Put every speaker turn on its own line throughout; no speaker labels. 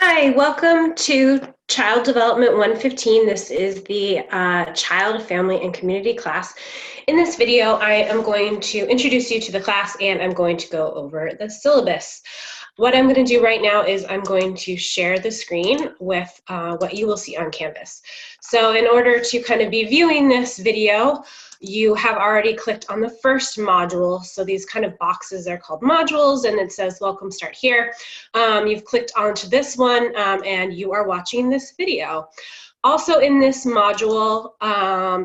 Hi, welcome to Child Development 115. This is the Child, Family, and Community class. In this video, I am going to introduce you to the class and I'm going to go over the syllabus. What I'm going to do right now is I'm going to share the screen with what you will see on Canvas. So in order to kind of be viewing this video, you have already clicked on the first module. So these kind of boxes are called modules and it says welcome, start here. You've clicked onto this one and you are watching this video. Also in this module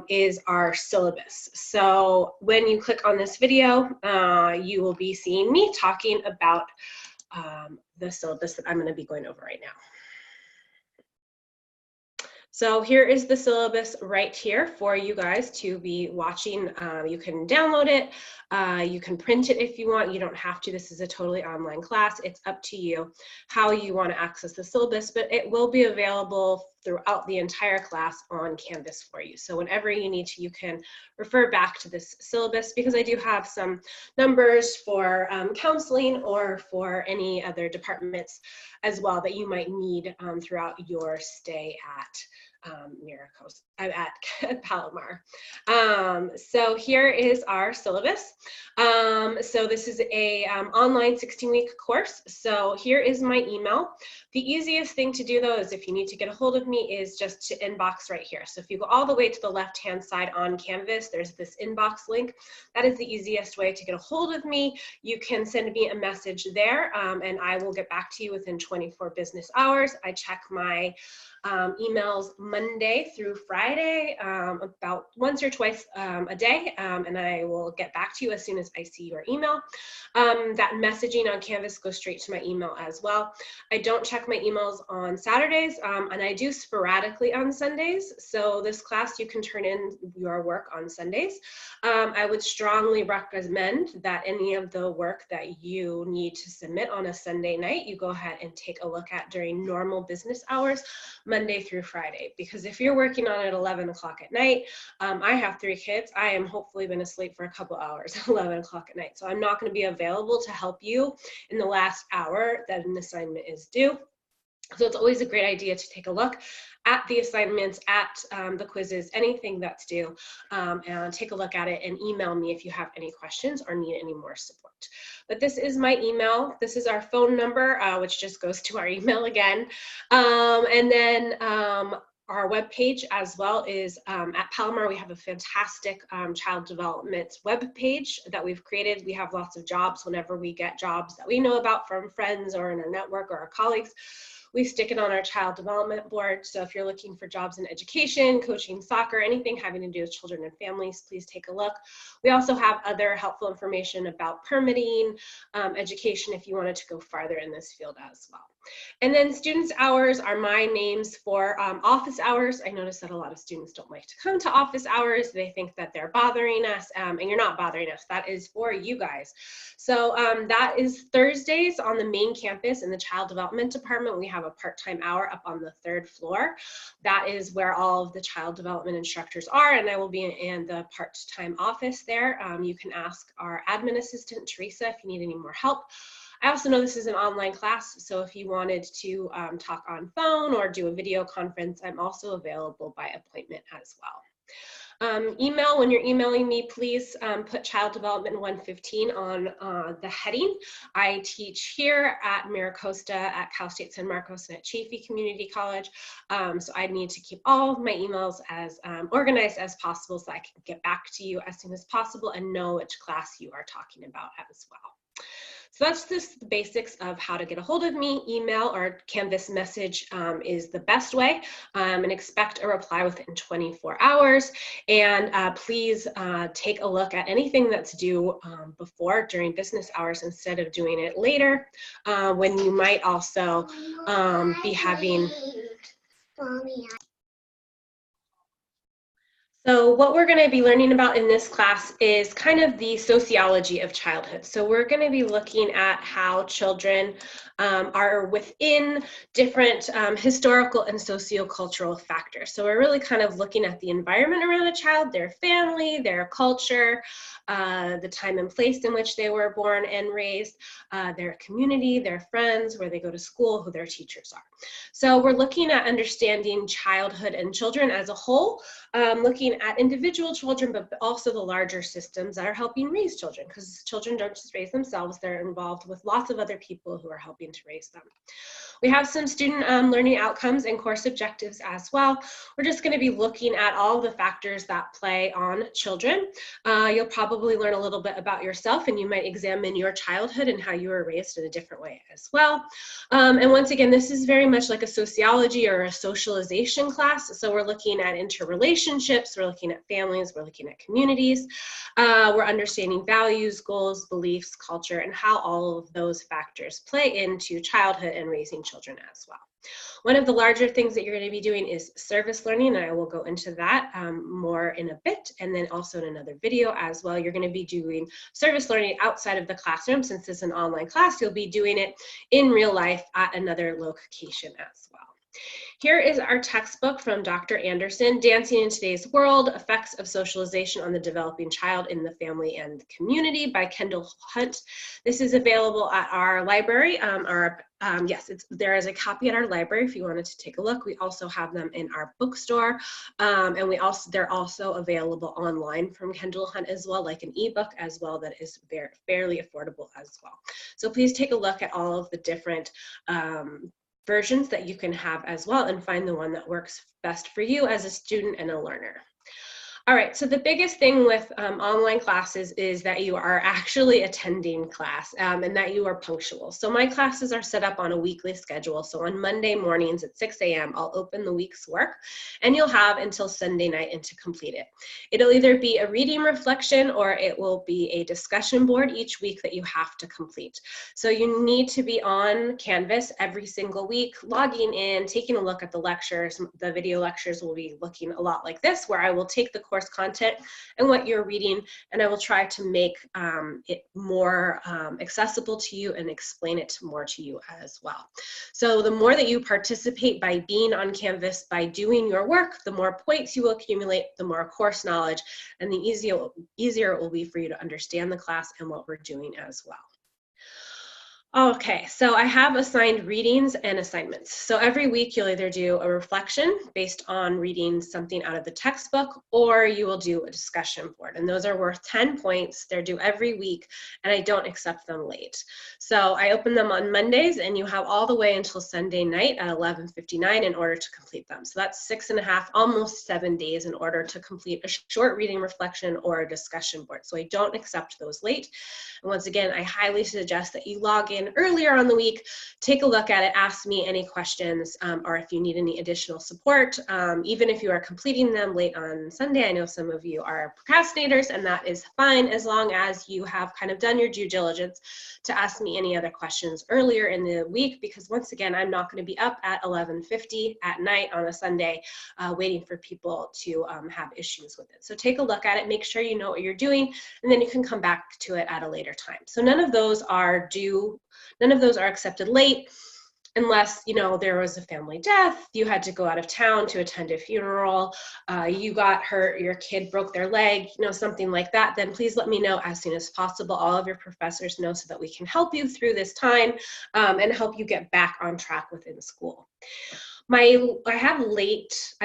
is our syllabus. So when you click on this video, you will be seeing me talking about the syllabus that I'm going to be going over right now. So here is the syllabus right here for you guys to be watching. You can download it, you can print it if you want. You don't have to. This is a totally online class. It's up to you how you want to access the syllabus, but it will be available throughout the entire class on Canvas for you. So whenever you need to, you can refer back to this syllabus because I do have some numbers for counseling or for any other departments as well that you might need throughout your stay at Miracosta, at Palomar. So here is our syllabus. So this is a online 16-week course. So here is my email. The easiest thing to do though is if you need to get a hold of me is just to inbox right here. So if you go all the way to the left-hand side on Canvas, there's this inbox link. That is the easiest way to get a hold of me. You can send me a message there and I will get back to you within 24 business hours. I check my emails Monday through Friday, about once or twice a day, and I will get back to you as soon as I see your email. That messaging on Canvas goes straight to my email as well. I don't check my emails on Saturdays, and I do sporadically on Sundays. So this class, you can turn in your work on Sundays. I would strongly recommend that any of the work that you need to submit on a Sunday night, you go ahead and take a look at during normal business hours, Monday through Friday, because if you're working on it at 11 o'clock at night, I have 3 kids. I am hopefully been asleep for a couple hours at 11 o'clock at night. So I'm not going to be available to help you in the last hour that an assignment is due. So it's always a great idea to take a look at the assignments, at the quizzes, anything that's due, and take a look at it and email me if you have any questions or need any more support. But this is my email. This is our phone number, which just goes to our email again. And then our webpage as well is at Palomar. We have a fantastic child development webpage that we've created. We have lots of jobs. Whenever we get jobs that we know about from friends or in our network or our colleagues, we stick it on our child development board. So if you're looking for jobs in education, coaching soccer, anything having to do with children and families, please take a look. We also have other helpful information about permitting, education if you wanted to go farther in this field as well. And then students' hours are my names for office hours. I notice that a lot of students don't like to come to office hours. They think that they're bothering us, and you're not bothering us. That is for you guys. So that is Thursdays on the main campus in the Child Development Department. We have a part-time hour up on the 3rd floor. That is where all of the child development instructors are, and I will be in the part-time office there. You can ask our admin assistant, Teresa, if you need any more help. I also know this is an online class, so if you wanted to talk on phone or do a video conference, I'm also available by appointment as well. Email, when you're emailing me, please put Child Development 115 on the heading. I teach here at Miracosta, at Cal State San Marcos, and at Chaffey Community College. So I need to keep all of my emails as organized as possible so I can get back to you as soon as possible and know which class you are talking about as well. So that's just the basics of how to get a hold of me. Email or Canvas message is the best way, and expect a reply within 24 hours. And please take a look at anything that's due before during business hours instead of doing it later, when you might also be having So what we're going to be learning about in this class is kind of the sociology of childhood. So we're going to be looking at how children are within different historical and sociocultural factors. So we're really kind of looking at the environment around a child, their family, their culture, the time and place in which they were born and raised, their community, their friends, where they go to school, who their teachers are. So we're looking at understanding childhood and children as a whole, looking at individual children, but also the larger systems that are helping raise children, because children don't just raise themselves, they're involved with lots of other people who are helping to raise them. We have some student learning outcomes and course objectives as well. We're just going to be looking at all the factors that play on children. You'll probably learn a little bit about yourself, and you might examine your childhood and how you were raised in a different way as well. And once again, this is very much like a sociology or a socialization class. So we're looking at interrelationships, we're looking at families, we're looking at communities, we're understanding values, goals, beliefs, culture, and how all of those factors play into childhood and raising children as well. One of the larger things that you're going to be doing is service learning, and I will go into that more in a bit, and then also in another video as well. You're going to be doing service learning outside of the classroom. Since it's an online class, you'll be doing it in real life at another location as well. Here is our textbook from Dr. Anderson, Dancing in Today's World, Effects of Socialization on the Developing Child in the Family and Community by Kendall Hunt. This is available at our library. Yes, there is a copy at our library if you wanted to take a look. We also have them in our bookstore, and they're also available online from Kendall Hunt as well, like an ebook as well that is fairly affordable as well. So please take a look at all of the different versions that you can have as well and find the one that works best for you as a student and a learner. All right, so the biggest thing with online classes is that you are actually attending class and that you are punctual. So my classes are set up on a weekly schedule. So on Monday mornings at 6 a.m., I'll open the week's work, and you'll have until Sunday night to complete it. It'll either be a reading reflection or it will be a discussion board each week that you have to complete. So you need to be on Canvas every single week, logging in, taking a look at the lectures. The video lectures will be looking a lot like this, where I will take the course content and what you're reading, and I will try to make it more accessible to you and explain it more to you as well. So the more that you participate by being on Canvas, by doing your work, the more points you will accumulate, the more course knowledge, and the easier it will be for you to understand the class and what we're doing as well. Okay, so I have assigned readings and assignments. So every week you'll either do a reflection based on reading something out of the textbook, or you will do a discussion board. And those are worth 10 points. They're due every week, and I don't accept them late. So I open them on Mondays, and you have all the way until Sunday night at 11:59 in order to complete them. So that's 6.5, almost 7 days in order to complete a short reading reflection or a discussion board. So I don't accept those late. And once again, I highly suggest that you log in earlier on the week, take a look at it, ask me any questions, or if you need any additional support. Even if you are completing them late on Sunday, I know some of you are procrastinators, and that is fine as long as you have kind of done your due diligence to ask me any other questions earlier in the week, because once again, I'm not going to be up at 11:50 at night on a Sunday waiting for people to have issues with it. So take a look at it, make sure you know what you're doing, and then you can come back to it at a later time. So none of those are due. None of those are accepted late unless, you know, there was a family death, you had to go out of town to attend a funeral, you got hurt, your kid broke their leg, you know, something like that, then please let me know as soon as possible. All of your professors know so that we can help you through this time and help you get back on track within school. I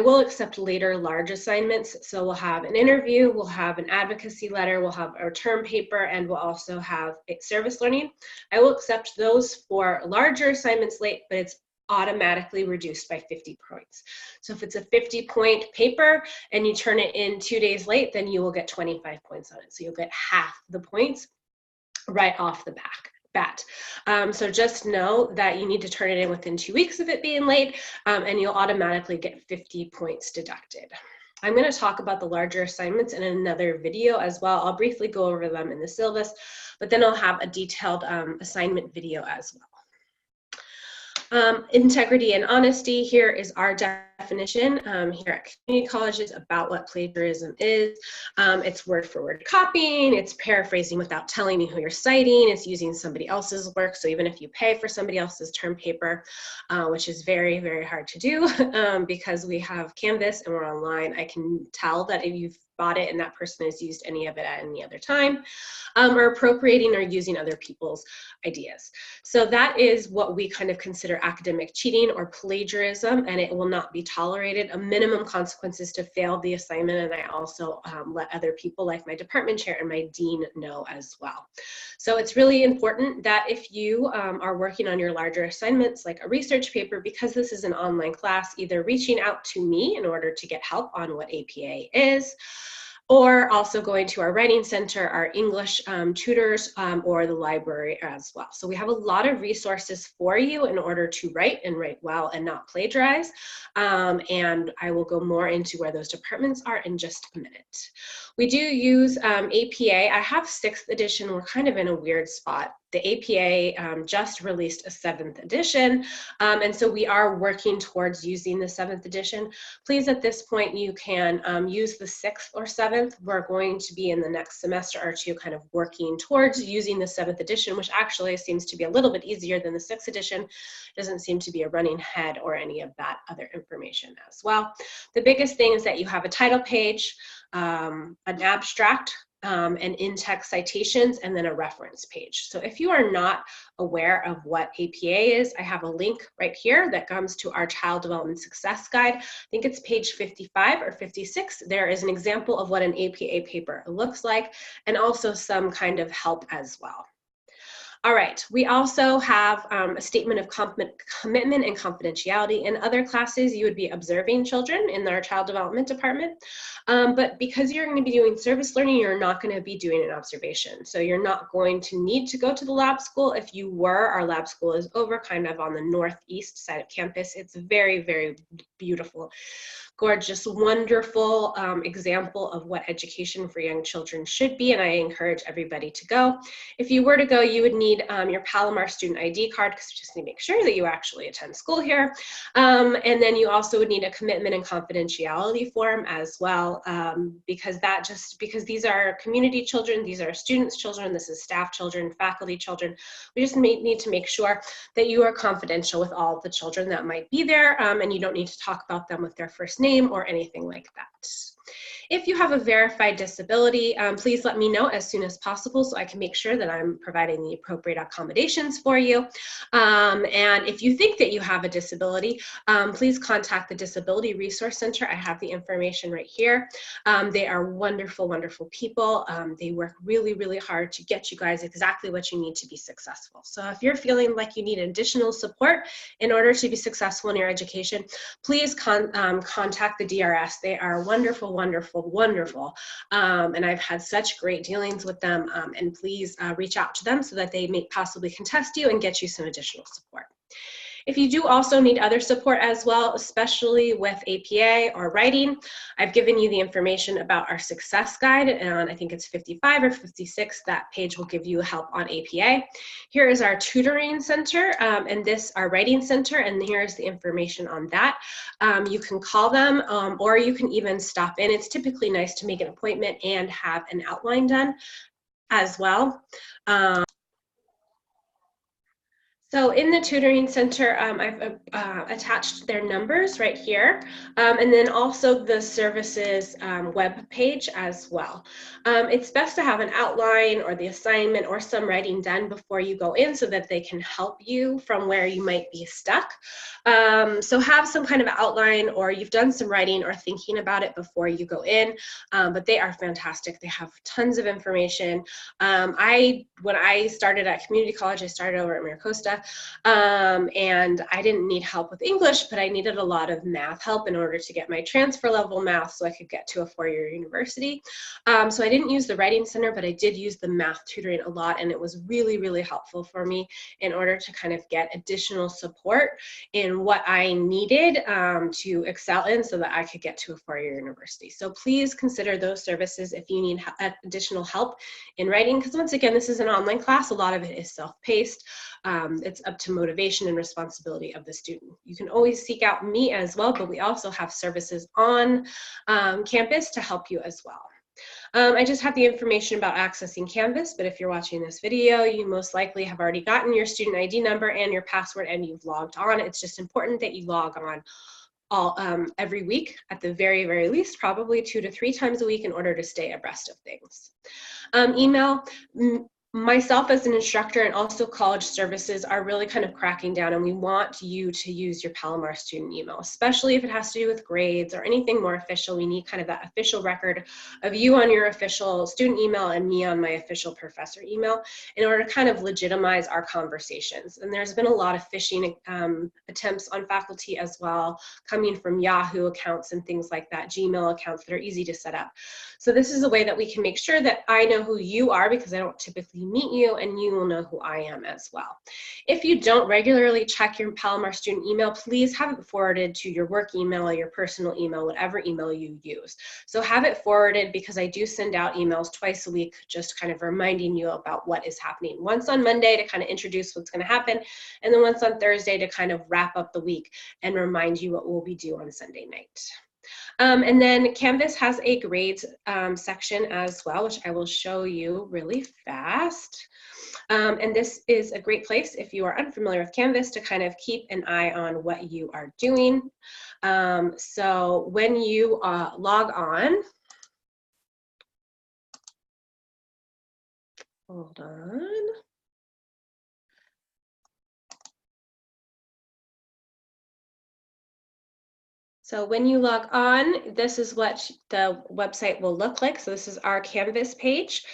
will accept later large assignments. So we'll have an interview, we'll have an advocacy letter, we'll have our term paper, and we'll also have service learning. I will accept those for larger assignments late, but it's automatically reduced by 50 points. So if it's a 50-point paper and you turn it in 2 days late, then you will get 25 points on it. So you'll get half the points right off the bat. So just know that you need to turn it in within 2 weeks of it being late, and you'll automatically get 50 points deducted. I'm going to talk about the larger assignments in another video as well. I'll briefly go over them in the syllabus, but then I'll have a detailed assignment video as well. Integrity and honesty, here is our definition here at community colleges about what plagiarism is. It's word for word copying, it's paraphrasing without telling you who you're citing, it's using somebody else's work. So even if you pay for somebody else's term paper, which is very, very hard to do because we have Canvas and we're online, I can tell that if you've bought it and that person has used any of it at any other time, or appropriating or using other people's ideas. So that is what we kind of consider academic cheating or plagiarism, and it will not be tolerated. A minimum consequence is to fail the assignment, and I also let other people like my department chair and my dean know as well. So it's really important that if you are working on your larger assignments like a research paper, because this is an online class, either reaching out to me in order to get help on what APA is, or also going to our writing center, our English tutors, or the library as well. So we have a lot of resources for you in order to write and write well and not plagiarize. And I will go more into where those departments are in just a minute. We do use APA. I have 6th edition. We're kind of in a weird spot. The APA just released a 7th edition, and so we are working towards using the 7th edition. Please, at this point, you can use the 6th or 7th. We're going to be in the next semester or two kind of working towards using the 7th edition, which actually seems to be a little bit easier than the 6th edition. Doesn't seem to be a running head or any of that other information as well. The biggest thing is that you have a title page, an abstract, and in-text citations, and then a reference page. So if you are not aware of what APA is, I have a link right here that comes to our Child Development Success Guide. I think it's page 55 or 56. There is an example of what an APA paper looks like, and also some kind of help as well. All right, we also have a statement of commitment and confidentiality. In other classes, you would be observing children in our child development department, but because you're going to be doing service learning, you're not going to be doing an observation. So you're not going to need to go to the lab school. If you were, our lab school is over kind of on the northeast side of campus. It's very, very beautiful, gorgeous, wonderful example of what education for young children should be, and I encourage everybody to go. If you were to go, you would need your Palomar student ID card, because you just need to make sure that you actually attend school here. And then you also would need a commitment and confidentiality form as well, because these are community children, these are students' children, this is staff children, faculty children. We just need to make sure that you are confidential with all of the children that might be there, and you don't need to talk about them with their first name or anything like that. If you have a verified disability, please let me know as soon as possible so I can make sure that I'm providing the appropriate accommodations for you. And if you think that you have a disability, please contact the Disability Resource Center. I have the information right here. They are wonderful, wonderful people. They work really, really hard to get you guys exactly what you need to be successful. So if you're feeling like you need additional support in order to be successful in your education, please contact the DRS. They are wonderful, wonderful, wonderful. And I've had such great dealings with them, and please reach out to them so that they may possibly contest you and get you some additional support. If you do also need other support as well, especially with APA or writing, I've given you the information about our success guide, and I think it's 55 or 56. That page will give you help on APA. Here is our tutoring center, and this our writing center, and here's the information on that. You can call them, or you can even stop in. It's typically nice to make an appointment and have an outline done as well. So in the tutoring center, I've attached their numbers right here, and then also the services web page as well. It's best to have an outline or the assignment or some writing done before you go in so that they can help you from where you might be stuck. So have some kind of outline, or you've done some writing or thinking about it before you go in, but they are fantastic. They have tons of information. When I started at community college, I started over at MiraCosta, and I didn't need help with English, but I needed a lot of math help in order to get my transfer level math so I could get to a four-year university. So I didn't use the writing center, but I did use the math tutoring a lot, and it was really, really helpful for me in order to kind of get additional support in what I needed to excel in so that I could get to a four-year university. So please consider those services if you need additional help in writing, because once again, this is an online class. A lot of it is self-paced. it's up to motivation and responsibility of the student. You can always seek out me as well, but we also have services on campus to help you as well. I just have the information about accessing Canvas, but if you're watching this video, you most likely have already gotten your student ID number and your password and you've logged on. It's just important that you log on every week, at the very, very least, probably 2 to 3 times a week in order to stay abreast of things. Email. Myself as an instructor and also college services are really kind of cracking down, and we want you to use your Palomar student email, especially if it has to do with grades or anything more official. We need kind of that official record of you on your official student email and me on my official professor email in order to kind of legitimize our conversations. And there's been a lot of phishing attempts on faculty as well, coming from Yahoo accounts and things like that, Gmail accounts that are easy to set up. So this is a way that we can make sure that I know who you are, because I don't typically meet you, and you will know who I am as well. If you don't regularly check your Palomar student email, please have it forwarded to your work email or your personal email, whatever email you use. So have it forwarded, because I do send out emails twice a week, just kind of reminding you about what is happening. Once on Monday to kind of introduce what's going to happen, and then once on Thursday to kind of wrap up the week and remind you what we'll be due on Sunday night. And then Canvas has a grades section as well, which I will show you really fast. And this is a great place, if you are unfamiliar with Canvas, to kind of keep an eye on what you are doing. So when you log on, hold on. So when you log on, this is what the website will look like. So this is our Canvas page.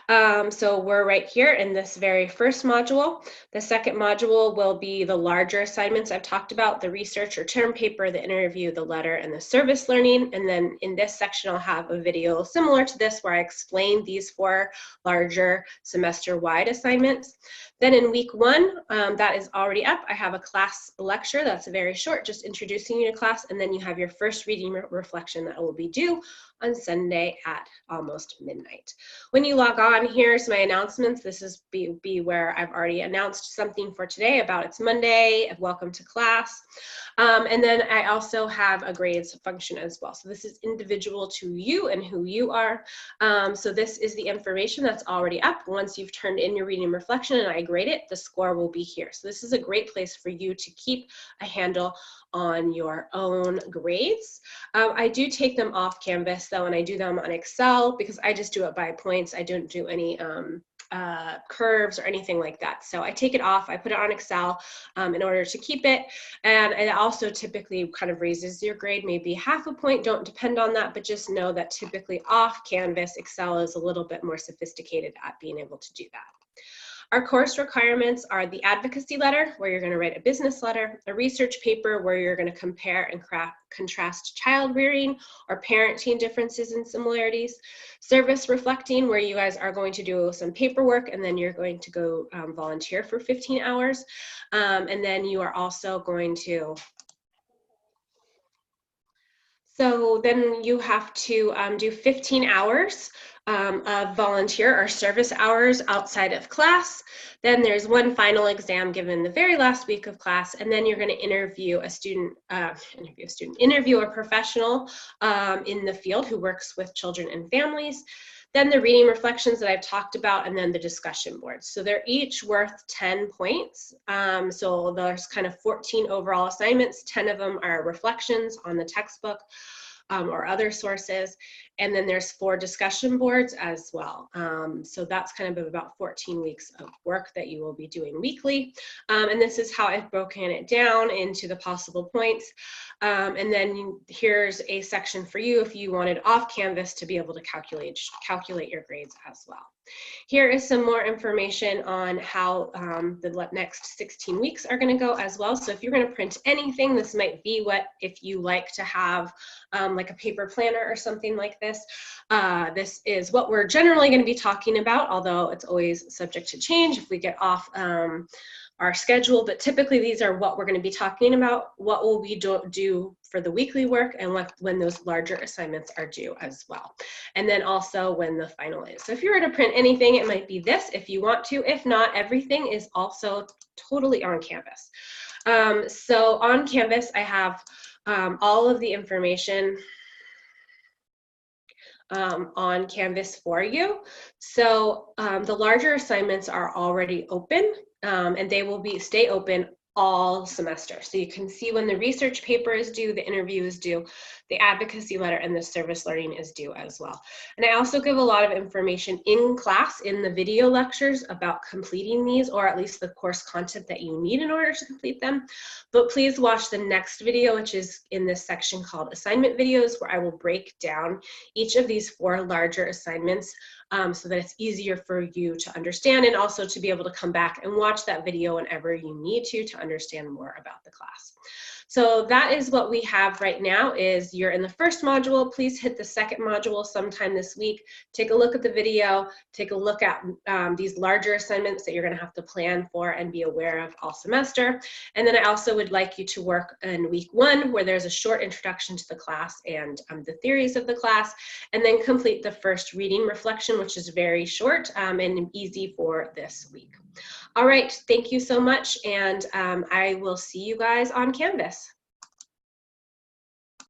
So we're right here in this very first module. The second module will be the larger assignments I've talked about, the research or term paper, the interview, the letter, and the service learning. And then in this section, I'll have a video similar to this where I explain these 4 larger semester-wide assignments. Then in week 1, that is already up. I have a class lecture that's very short, just introducing you to class, and then you have your first reading reflection that will be due on Sunday at almost midnight. When you log on, here's my announcements. This is be where I've already announced something for today about it's Monday, welcome to class. And then I also have a grades function as well. So this is individual to you and who you are. So this is the information that's already up. Once you've turned in your reading reflection and I grade it, the score will be here. So this is a great place for you to keep a handle on your own grades. I do take them off Canvas though, and I do them on Excel because I just do it by points. I don't do any curves or anything like that. So I take it off, I put it on Excel in order to keep it. And it also typically kind of raises your grade, maybe half a point, don't depend on that, but just know that typically off Canvas, Excel is a little bit more sophisticated at being able to do that. Our course requirements are the advocacy letter, where you're going to write a business letter, a research paper where you're going to compare and contrast child rearing or parenting differences and similarities, service reflecting, where you guys are going to do some paperwork and then you're going to go volunteer for 15 hours. And then you are also going to then you have to do 15 hours of volunteer or service hours outside of class. Then there's one final exam given the very last week of class, and then you're going to interview a professional in the field who works with children and families. Then the reading reflections that I've talked about, and then the discussion boards. So they're each worth 10 points. So there's kind of 14 overall assignments. 10 of them are reflections on the textbook or other sources. And then there's 4 discussion boards as well. So that's kind of about 14 weeks of work that you will be doing weekly. And this is how I've broken it down into the possible points. And then here's a section for you if you wanted off Canvas to be able to calculate your grades as well. Here is some more information on how the next 16 weeks are going to go as well. So if you're going to print anything, this might be what, if you like to have like a paper planner or something like this. This is what we're generally going to be talking about, although it's always subject to change if we get off our schedule, but typically these are what we're going to be talking about, what will we do for the weekly work, and when those larger assignments are due as well. And then also when the final is. So if you were to print anything, it might be this if you want to. If not, everything is also totally on Canvas. So on Canvas, I have all of the information on Canvas for you. So the larger assignments are already open, and they will stay open all semester. So you can see when the research paper is due, the interview is due, the advocacy letter, and the service learning is due as well. And I also give a lot of information in class in the video lectures about completing these, or at least the course content that you need in order to complete them. But please watch the next video, which is in this section called assignment videos, where I will break down each of these 4 larger assignments so that it's easier for you to understand, and also to be able to come back and watch that video whenever you need to understand more about the class. So that is what we have right now. Is you're in the first module. Please hit the second module sometime this week. Take a look at the video. Take a look at these larger assignments that you're going to have to plan for and be aware of all semester. And then I also would like you to work in week 1, where there's a short introduction to the class and the theories of the class, and then complete the first reading reflection, which is very short and easy for this week. All right, thank you so much, and I will see you guys on Canvas.